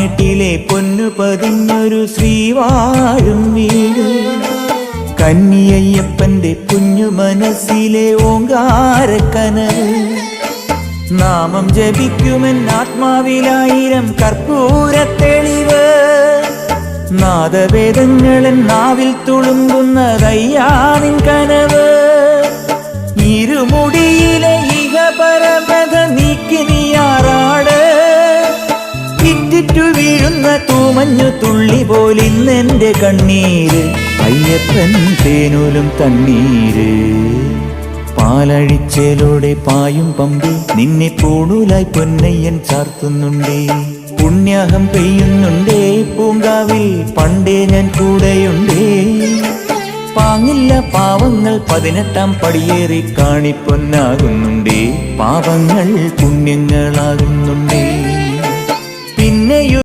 പതിനെട്ടിലെ പൊന്നു പതിഞ്ഞൊരു ശ്രീവാഴും വീട്, കന്നിയയ്യപ്പന്റെ കുഞ്ഞു മനസ്സിലെ ഓങ്കാരക്കനവ്. നാമം ജപിക്കുമെൻ ആത്മാവിലായിരം കർപ്പൂരത്തെളിവ്, നാദവേദങ്ങളൻ നാവിൽ തുളുമ്പുന്നതയ്യാനിൻ കനവ്. ഇരുമുടിയിലെ ഇഹപരമത നീക്കി നീയാറാട്, ഇറ്റിറ്റു വീഴുന്ന തൂമഞ്ഞു തുള്ളി പോലിന്നെന്റെ കണ്ണീര്, അയ്യപ്പൻ തേനൂലും തണ്ണീര്. പാലഴിച്ചേലോടെ പായും പമ്പി നിന്നെ പൂണൂലായി പൊന്നയ്യൻ ചാർത്തുന്നുണ്ടേ. പുണ്യാഹം പെയ്യുന്നുണ്ടേ പൂങ്കാവിൽ പണ്ടേ ഞാൻ കൂടെയുണ്ടേ. പാങ്ങില്ല പാവങ്ങൾ 18-ാം പടിയേറി കാണിപ്പൊന്നാകുന്നുണ്ടേ, പാപങ്ങൾ പുണ്യങ്ങളാകുന്നുണ്ടേ.